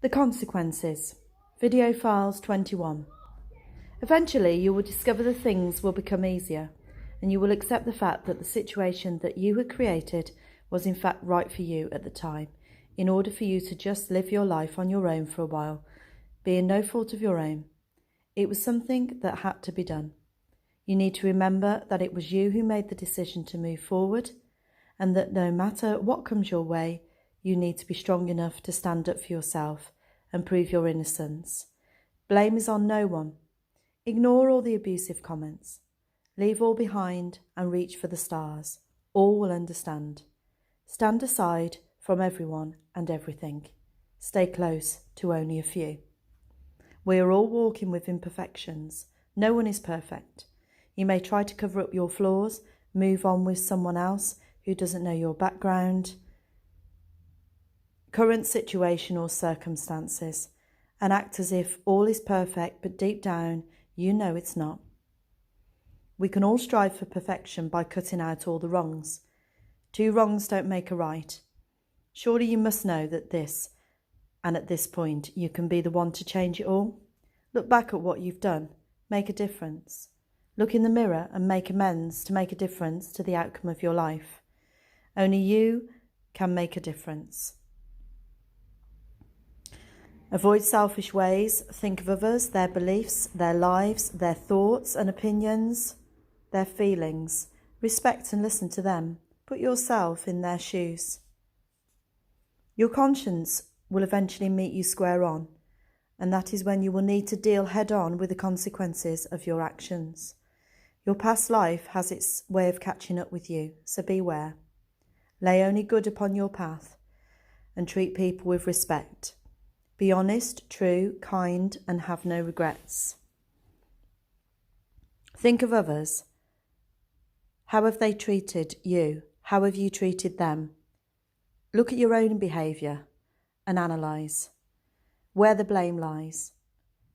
The consequences. Video files 21. Eventually, you will discover that things will become easier, and you will accept the fact that the situation that you had created was in fact right for you at the time, in order for you to just live your life on your own for a while, being no fault of your own. It was something that had to be done. You need to remember that it was you who made the decision to move forward, and that no matter what comes your way, you need to be strong enough to stand up for yourself and prove your innocence. Blame is on no one. Ignore all the abusive comments. Leave all behind and reach for the stars. All will understand. Stand aside from everyone and everything. Stay close to only a few. We are all walking with imperfections. No one is perfect. You may try to cover up your flaws, move on with someone else who doesn't know your background, current situation or circumstances, and act as if all is perfect, but deep down you know it's not. We can all strive for perfection by cutting out all the wrongs. 2 wrongs don't make a right. Surely you must know that this, and at this point, you can be the one to change it all. Look back at what you've done. Make a difference. Look in the mirror and make amends to make a difference to the outcome of your life. Only you can make a difference. Avoid selfish ways. Think of others, their beliefs, their lives, their thoughts and opinions, their feelings. Respect and listen to them. Put yourself in their shoes. Your conscience will eventually meet you square on, and that is when you will need to deal head on with the consequences of your actions. Your past life has its way of catching up with you, so beware. Lay only good upon your path and treat people with respect. Be honest, true, kind, and have no regrets. Think of others. How have they treated you? How have you treated them? Look at your own behaviour and analyse where the blame lies.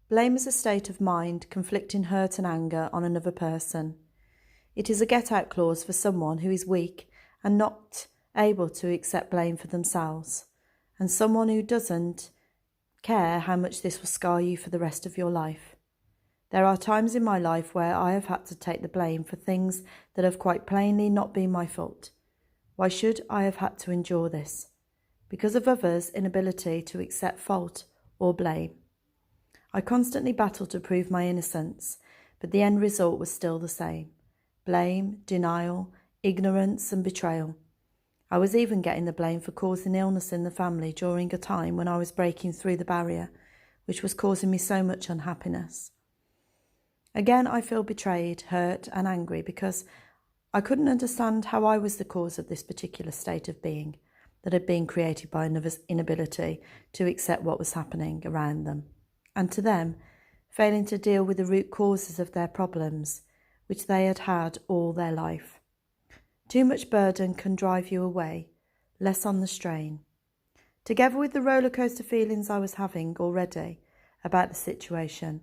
Blame is a state of mind conflicting hurt and anger on another person. It is a get-out clause for someone who is weak and not able to accept blame for themselves, and someone who doesn't care how much this will scar you for the rest of your life. There are times in my life where I have had to take the blame for things that have quite plainly not been my fault. Why should I have had to endure this? Because of others' inability to accept fault or blame. I constantly battled to prove my innocence, but the end result was still the same. Blame, denial, ignorance and betrayal. I was even getting the blame for causing illness in the family during a time when I was breaking through the barrier, which was causing me so much unhappiness. Again, I feel betrayed, hurt and angry because I couldn't understand how I was the cause of this particular state of being that had been created by another's inability to accept what was happening around them, and to them, failing to deal with the root causes of their problems, which they had had all their life. Too much burden can drive you away, less on the strain. Together with the roller coaster feelings I was having already about the situation,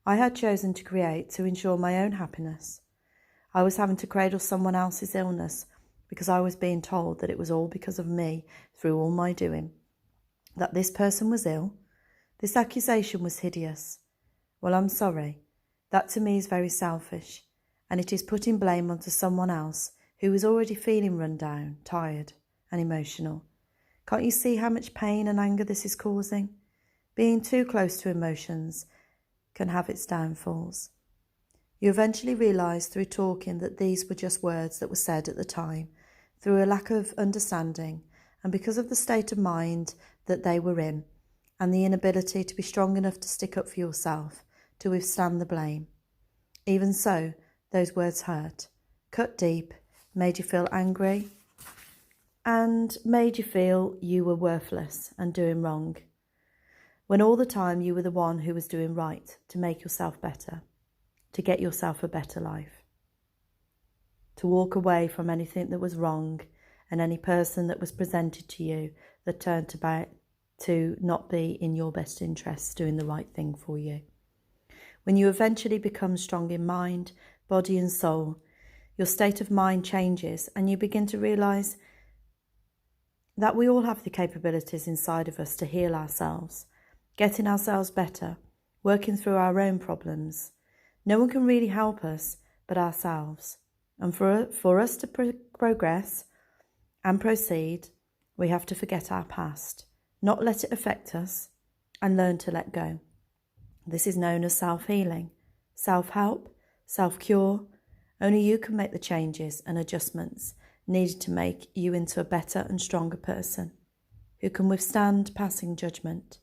I had chosen to create to ensure my own happiness. I was having to cradle someone else's illness because I was being told that it was all because of me through all my doing, that this person was ill. This accusation was hideous. Well, I'm sorry. That to me is very selfish, and it is putting blame onto someone else who is already feeling run down, tired and emotional. Can't you see how much pain and anger this is causing? Being too close to emotions can have its downfalls. You eventually realise through talking that these were just words that were said at the time, through a lack of understanding, and because of the state of mind that they were in, and the inability to be strong enough to stick up for yourself, to withstand the blame. Even so, those words hurt, cut deep, made you feel angry, and made you feel you were worthless and doing wrong, when all the time you were the one who was doing right to make yourself better, to get yourself a better life, to walk away from anything that was wrong and any person that was presented to you that turned about to not be in your best interests, doing the right thing for you. When you eventually become strong in mind, body and soul, your state of mind changes and you begin to realise that we all have the capabilities inside of us to heal ourselves getting ourselves better, working through our own problems. No one can really help us but ourselves. And for us to progress and proceed, we have to forget our past, not let it affect us, and learn to let go. This is known as self-healing, self-help, self-cure. Only you can make the changes and adjustments needed to make you into a better and stronger person who can withstand passing judgment.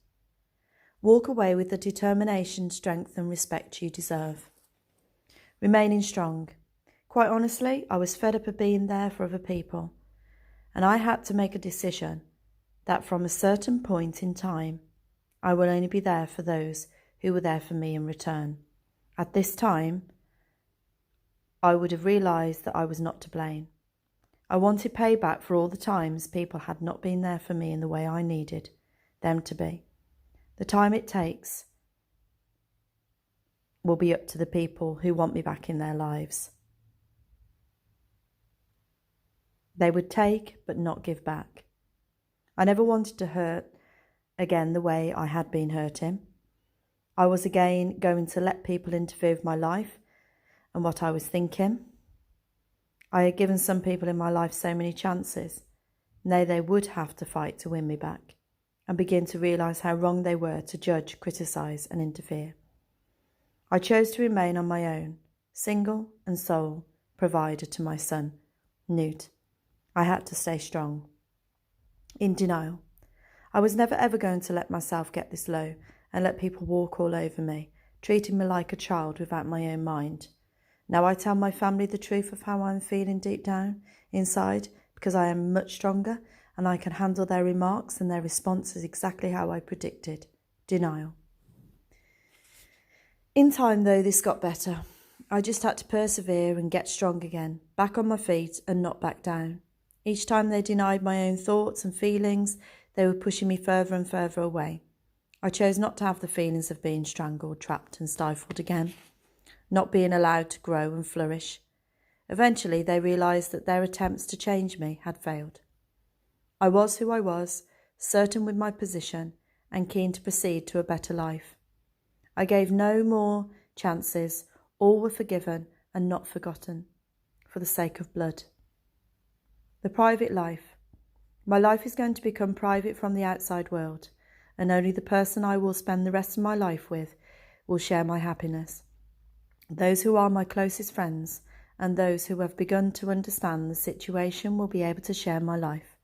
Walk away with the determination, strength and respect you deserve. Remaining strong. Quite honestly, I was fed up of being there for other people, and I had to make a decision that from a certain point in time, I will only be there for those who were there for me in return. At this time, I would have realised that I was not to blame. I wanted payback for all the times people had not been there for me in the way I needed them to be. The time it takes will be up to the people who want me back in their lives. They would take but not give back. I never wanted to hurt again the way I had been hurting. I was again going to let people interfere with my life and what I was thinking. I had given some people in my life so many chances. Now they would have to fight to win me back, and begin to realise how wrong they were to judge, criticise and interfere. I chose to remain on my own, single and sole provider to my son, Newt. I had to stay strong. In denial. I was never ever going to let myself get this low and let people walk all over me, treating me like a child without my own mind. Now I tell my family the truth of how I'm feeling deep down inside, because I am much stronger and I can handle their remarks and their responses exactly how I predicted. Denial. In time though, this got better. I just had to persevere and get strong again, back on my feet and not back down. Each time they denied my own thoughts and feelings, they were pushing me further and further away. I chose not to have the feelings of being strangled, trapped and stifled again, not being allowed to grow and flourish. Eventually they realised that their attempts to change me had failed. I was who I was, certain with my position and keen to proceed to a better life. I gave no more chances, all were forgiven and not forgotten, for the sake of blood. The private life. My life is going to become private from the outside world, and only the person I will spend the rest of my life with will share my happiness. Those who are my closest friends and those who have begun to understand the situation will be able to share my life.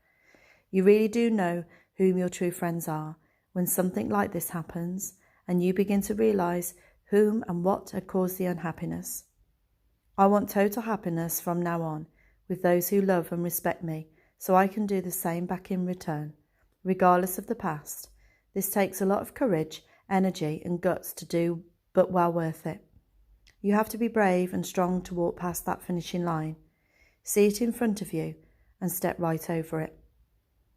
You really do know whom your true friends are when something like this happens and you begin to realise whom and what had caused the unhappiness. I want total happiness from now on with those who love and respect me, so I can do the same back in return, regardless of the past. This takes a lot of courage, energy and guts to do, but well worth it. You have to be brave and strong to walk past that finishing line. See it in front of you and step right over it.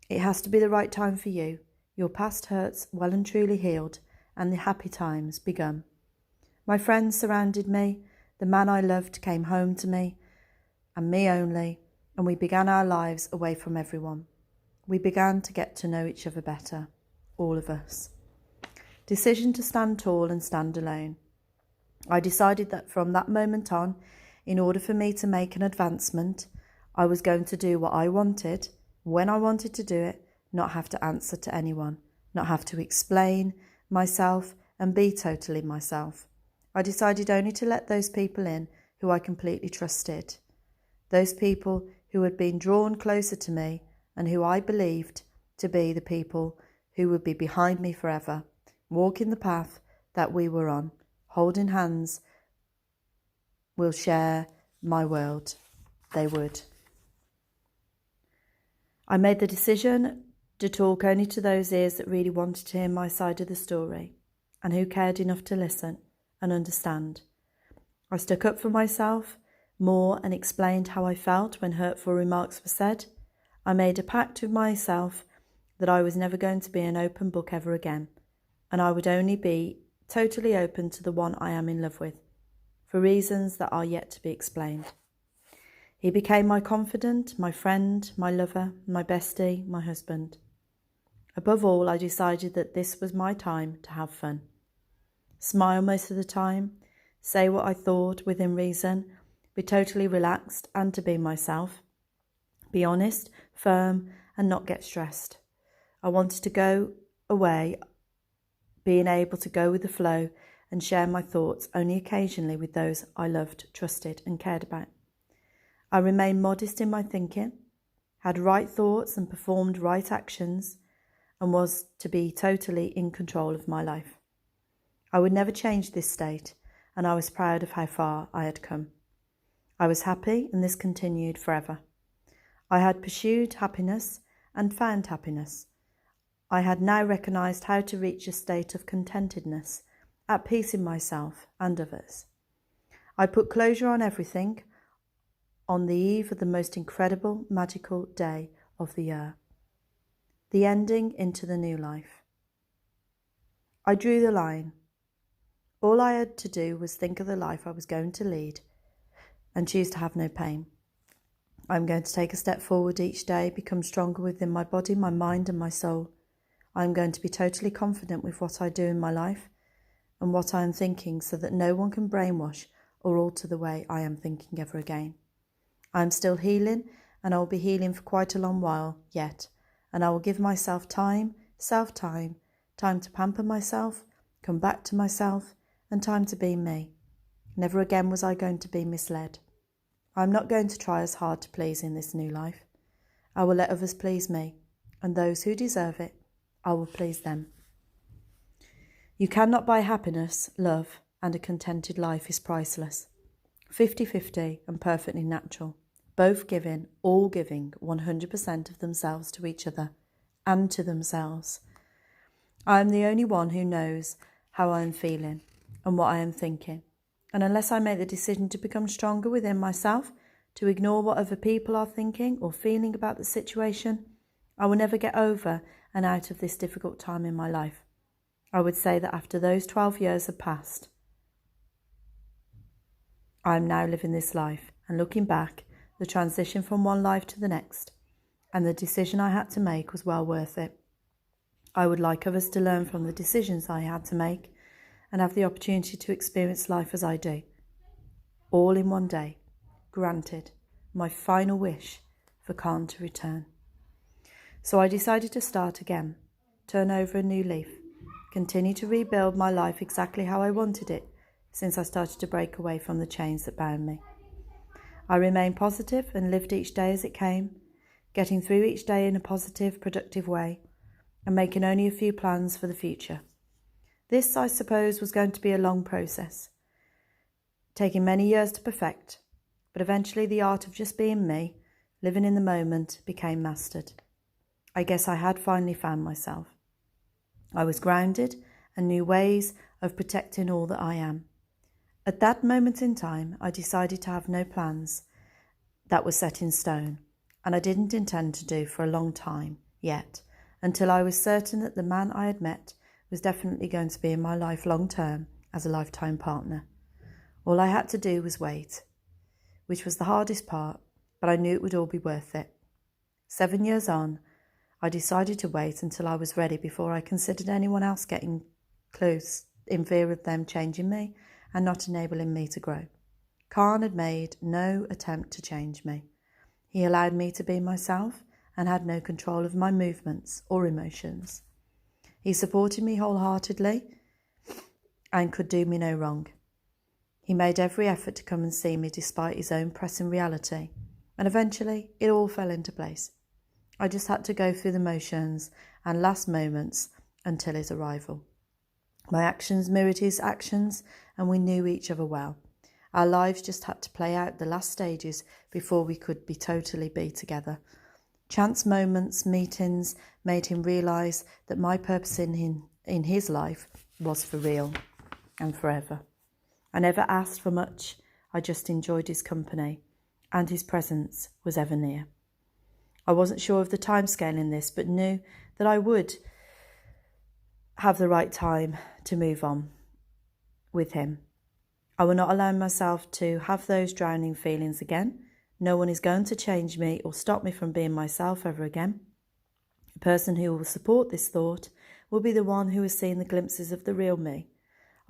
It has to be the right time for you, your past hurts well and truly healed, and the happy times begun. My friends surrounded me, the man I loved came home to me, and me only, and we began our lives away from everyone. We began to get to know each other better, all of us. Decision to stand tall and stand alone. I decided that from that moment on, in order for me to make an advancement, I was going to do what I wanted, when I wanted to do it, not have to answer to anyone, not have to explain myself and be totally myself. I decided only to let those people in who I completely trusted. Those people who had been drawn closer to me and who I believed to be the people who would be behind me forever, walking the path that we were on, holding hands, will share my world. They would. I made the decision to talk only to those ears that really wanted to hear my side of the story and who cared enough to listen and understand. I stuck up for myself more and explained how I felt when hurtful remarks were said. I made a pact with myself that I was never going to be an open book ever again, and I would only be totally open to the one I am in love with, for reasons that are yet to be explained. He became my confidant, my friend, my lover, my bestie, my husband. Above all, I decided that this was my time to have fun. Smile most of the time, say what I thought within reason, be totally relaxed and to be myself. Be honest, firm, and not get stressed. I wanted to go away, being able to go with the flow and share my thoughts only occasionally with those I loved, trusted, and cared about. I remained modest in my thinking, had right thoughts and performed right actions, and was to be totally in control of my life. I would never change this state, and I was proud of how far I had come. I was happy, and this continued forever. I had pursued happiness and found happiness. I had now recognised how to reach a state of contentedness, at peace in myself and others. I put closure on everything on the eve of the most incredible, magical day of the year. The ending into the new life. I drew the line. All I had to do was think of the life I was going to lead and choose to have no pain. I'm going to take a step forward each day, become stronger within my body, my mind and my soul. I'm going to be totally confident with what I do in my life and what I am thinking, so that no one can brainwash or alter the way I am thinking ever again. I am still healing, and I will be healing for quite a long while yet, and I will give myself time to pamper myself, come back to myself, and time to be me. Never again was I going to be misled. I am not going to try as hard to please in this new life. I will let others please me, and those who deserve it, I will please them. You cannot buy happiness, love, and a contented life is priceless. 50-50 and perfectly natural. Both giving, all giving 100% of themselves to each other and to themselves. I am the only one who knows how I am feeling and what I am thinking. And unless I make the decision to become stronger within myself, to ignore what other people are thinking or feeling about the situation, I will never get over and out of this difficult time in my life. I would say that after those 12 years have passed, I am now living this life, and looking back, the transition from one life to the next, and the decision I had to make was well worth it. I would like others to learn from the decisions I had to make and have the opportunity to experience life as I do. All in one day. Granted, my final wish for Khan to return. So I decided to start again, turn over a new leaf, continue to rebuild my life exactly how I wanted it since I started to break away from the chains that bound me. I remained positive and lived each day as it came, getting through each day in a positive, productive way and making only a few plans for the future. This, I suppose, was going to be a long process, taking many years to perfect, but eventually the art of just being me, living in the moment, became mastered. I guess I had finally found myself. I was grounded and knew ways of protecting all that I am. At that moment in time, I decided to have no plans that were set in stone, and I didn't intend to do for a long time yet, until I was certain that the man I had met was definitely going to be in my life long term as a lifetime partner. All I had to do was wait, which was the hardest part, but I knew it would all be worth it. 7 years on, I decided to wait until I was ready before I considered anyone else getting close, in fear of them changing me and not enabling me to grow. Khan had made no attempt to change me. He allowed me to be myself and had no control of my movements or emotions. He supported me wholeheartedly and could do me no wrong. He made every effort to come and see me despite his own pressing reality, and eventually it all fell into place. I just had to go through the motions and last moments until his arrival. My actions mirrored his actions, and we knew each other well. Our lives just had to play out the last stages before we could totally be together. Chance moments, meetings, made him realise that my purpose in his life was for real and forever. I never asked for much, I just enjoyed his company, and his presence was ever near. I wasn't sure of the timescale in this, but knew that I would have the right time to move on with him. I will not allow myself to have those drowning feelings again. No one is going to change me or stop me from being myself ever again. The person who will support this thought will be the one who has seen the glimpses of the real me.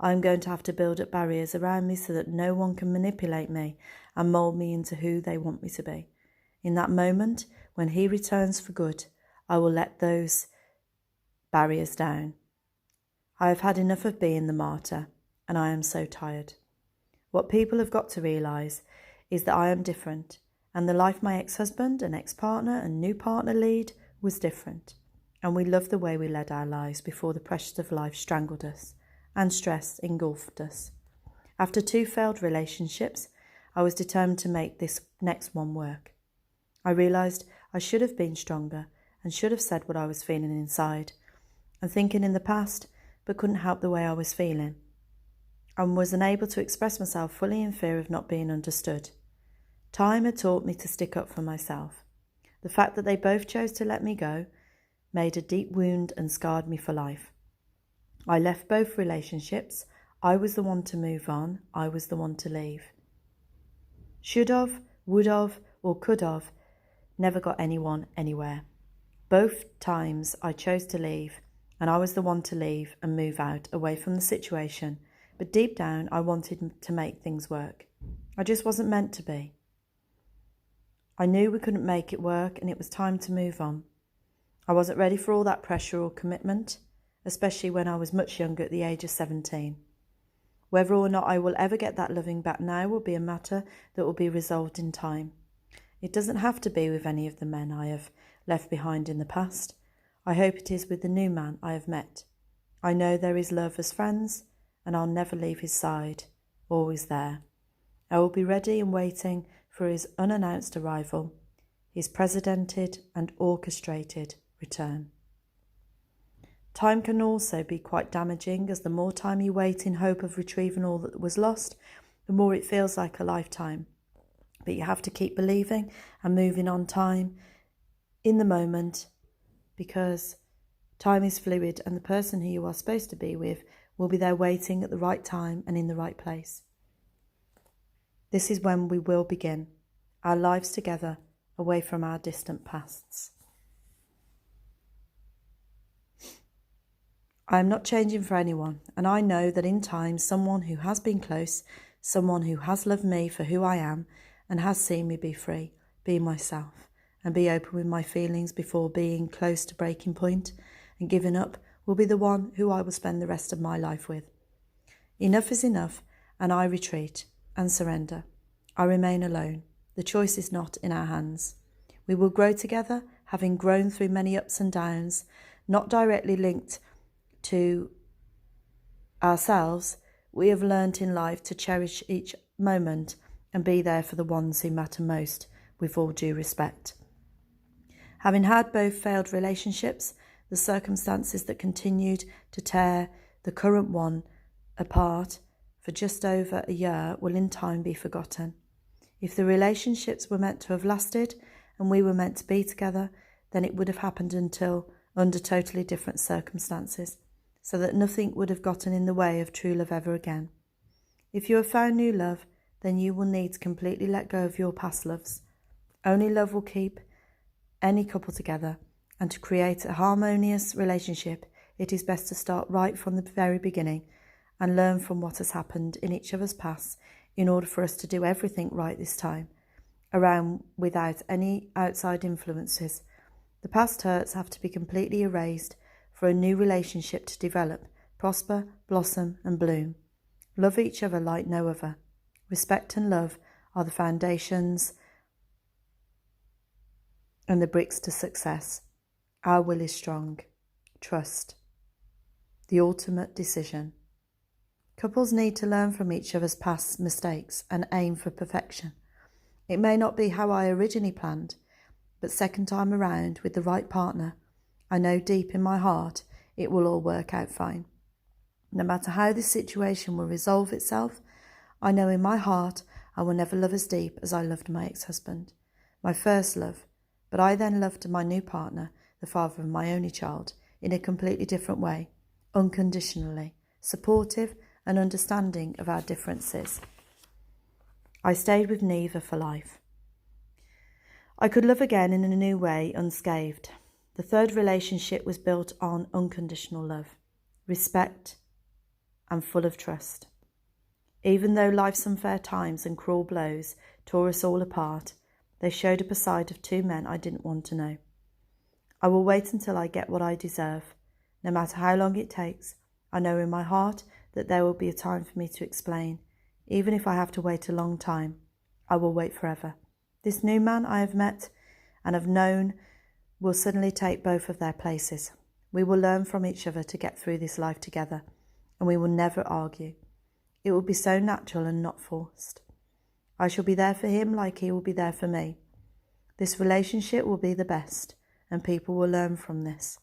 I am going to have to build up barriers around me so that no one can manipulate me and mould me into who they want me to be. In that moment, when he returns for good, I will let those barriers down. I have had enough of being the martyr, and I am so tired. What people have got to realise is that I am different, and the life my ex-husband and ex-partner and new partner lead was different, and we loved the way we led our lives before the pressures of life strangled us and stress engulfed us. After 2 failed relationships, I was determined to make this next one work. I realised I should have been stronger and should have said what I was feeling inside and thinking in the past, but couldn't help the way I was feeling, and was unable to express myself fully in fear of not being understood. Time had taught me to stick up for myself. The fact that they both chose to let me go made a deep wound and scarred me for life. I left both relationships. I was the one to move on. I was the one to leave. Should have, would have, or could have never got anyone anywhere. Both times I chose to leave, and I was the one to leave and move out, away from the situation. But deep down, I wanted to make things work. I just wasn't meant to be. I knew we couldn't make it work, and it was time to move on. I wasn't ready for all that pressure or commitment, especially when I was much younger at the age of 17. Whether or not I will ever get that loving back now will be a matter that will be resolved in time. It doesn't have to be with any of the men I have left behind in the past. I hope it is with the new man I have met. I know there is love as friends, and I'll never leave his side, always there. I will be ready and waiting for his unannounced arrival, his precedented and orchestrated return. Time can also be quite damaging, as the more time you wait in hope of retrieving all that was lost, the more it feels like a lifetime. But you have to keep believing and moving on time in the moment, because time is fluid, and the person who you are supposed to be with will be there waiting at the right time and in the right place. This is when we will begin our lives together, away from our distant pasts. I am not changing for anyone, and I know that in time someone who has been close, someone who has loved me for who I am and has seen me be free, be myself, and be open with my feelings before being close to breaking point and giving up, will be the one who I will spend the rest of my life with. Enough is enough, and I retreat and surrender. I remain alone. The choice is not in our hands. We will grow together, having grown through many ups and downs, not directly linked to ourselves. We have learnt in life to cherish each moment and be there for the ones who matter most, with all due respect. Having had both failed relationships, the circumstances that continued to tear the current one apart for just over a year will in time be forgotten. If the relationships were meant to have lasted and we were meant to be together, then it would have happened under totally different circumstances, so that nothing would have gotten in the way of true love ever again. If you have found new love, then you will need to completely let go of your past loves. Only love will keep any couple together, and to create a harmonious relationship, it is best to start right from the very beginning and learn from what has happened in each other's past in order for us to do everything right this time around without any outside influences. The past hurts have to be completely erased for a new relationship to develop, prosper, blossom and bloom. Love each other like no other. Respect and love are the foundations and the bricks to success. Our will is strong. Trust. The ultimate decision. Couples need to learn from each other's past mistakes and aim for perfection. It may not be how I originally planned, but second time around with the right partner, I know deep in my heart it will all work out fine. No matter how this situation will resolve itself, I know in my heart I will never love as deep as I loved my ex-husband, my first love, but I then loved my new partner, the father of my only child, in a completely different way, unconditionally, supportive and understanding of our differences. I stayed with neither for life. I could love again in a new way, unscathed. The third relationship was built on unconditional love, respect, and full of trust. Even though life's unfair times and cruel blows tore us all apart, they showed up a side of two men I didn't want to know. I will wait until I get what I deserve. No matter how long it takes, I know in my heart that there will be a time for me to explain. Even if I have to wait a long time, I will wait forever. This new man I have met and have known will suddenly take both of their places. We will learn from each other to get through this life together, and we will never argue. It will be so natural and not forced. I shall be there for him like he will be there for me. This relationship will be the best, and people will learn from this.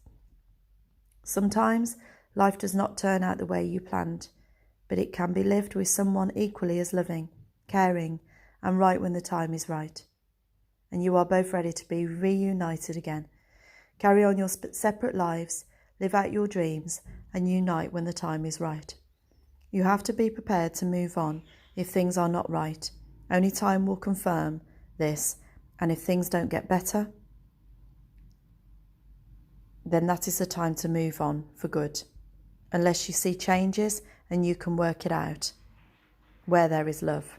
Sometimes life does not turn out the way you planned, but it can be lived with someone equally as loving, caring, and right when the time is right. And you are both ready to be reunited again. Carry on your separate lives, live out your dreams, and unite when the time is right. You have to be prepared to move on if things are not right. Only time will confirm this, and if things don't get better, then that is the time to move on for good, unless you see changes and you can work it out where there is love.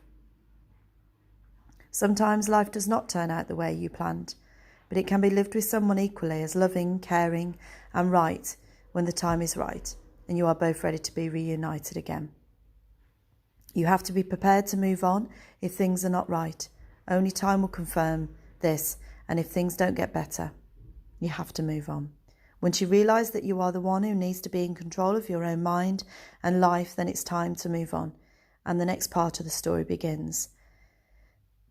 Sometimes life does not turn out the way you planned, but it can be lived with someone equally as loving, caring, and right when the time is right, and you are both ready to be reunited again. You have to be prepared to move on if things are not right. Only time will confirm this, and if things don't get better, you have to move on. Once you realise that you are the one who needs to be in control of your own mind and life, then it's time to move on, and the next part of the story begins.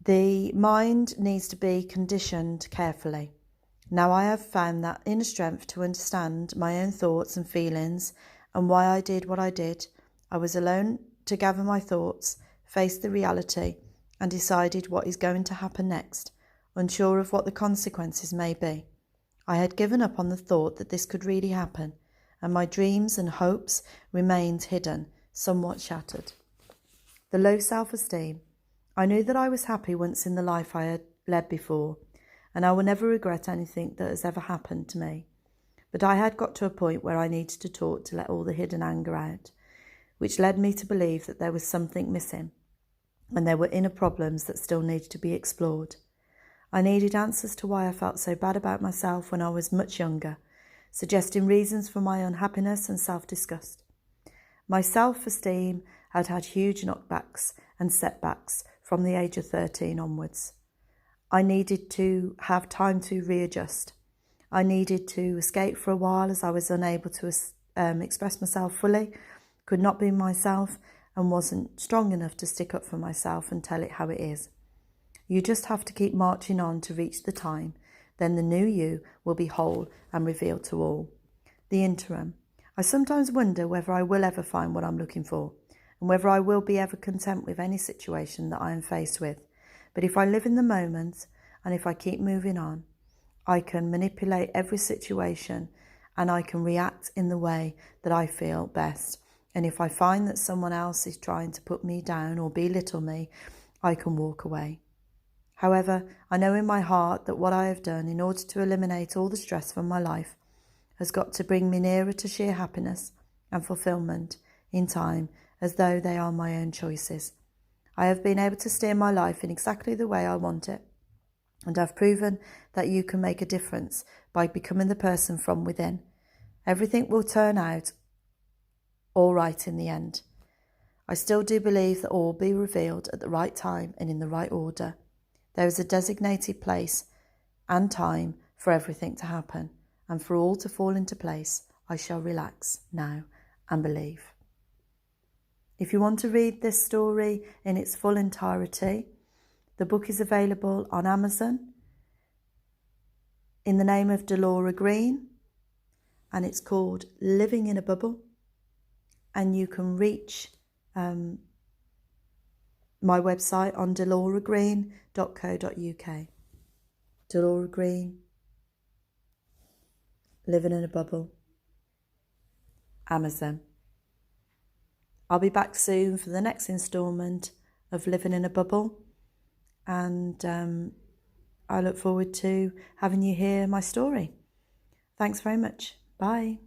The mind needs to be conditioned carefully. Now I have found that inner strength to understand my own thoughts and feelings and why I did what I did. I was alone to gather my thoughts, face the reality, and decided what is going to happen next, unsure of what the consequences may be. I had given up on the thought that this could really happen, and my dreams and hopes remained hidden, somewhat shattered. The low self-esteem. I knew that I was happy once in the life I had led before, and I will never regret anything that has ever happened to me. But I had got to a point where I needed to talk to let all the hidden anger out, which led me to believe that there was something missing, and there were inner problems that still needed to be explored. I needed answers to why I felt so bad about myself when I was much younger, suggesting reasons for my unhappiness and self-disgust. My self-esteem had had huge knockbacks and setbacks from the age of 13 onwards. I needed to have time to readjust. I needed to escape for a while as I was unable to express myself fully, could not be myself, and wasn't strong enough to stick up for myself and tell it how it is. You just have to keep marching on to reach the time. Then the new you will be whole and revealed to all. The interim. I sometimes wonder whether I will ever find what I'm looking for, and whether I will be ever content with any situation that I am faced with. But if I live in the moment, and if I keep moving on, I can manipulate every situation, and I can react in the way that I feel best. And if I find that someone else is trying to put me down or belittle me, I can walk away. However, I know in my heart that what I have done in order to eliminate all the stress from my life has got to bring me nearer to sheer happiness and fulfillment in time, as though they are my own choices. I have been able to steer my life in exactly the way I want it, and I've proven that you can make a difference by becoming the person from within. Everything will turn out all right in the end. I still do believe that all will be revealed at the right time and in the right order. There is a designated place and time for everything to happen, and for all to fall into place. I shall relax now and believe. If you want to read this story in its full entirety, the book is available on Amazon in the name of Delora Green, and it's called Living in a Bubble. And you can reach my website on deloragreen.co.uk. Delora Green, Living in a Bubble, Amazon. I'll be back soon for the next instalment of Living in a Bubble, and I look forward to having you hear my story. Thanks very much. Bye.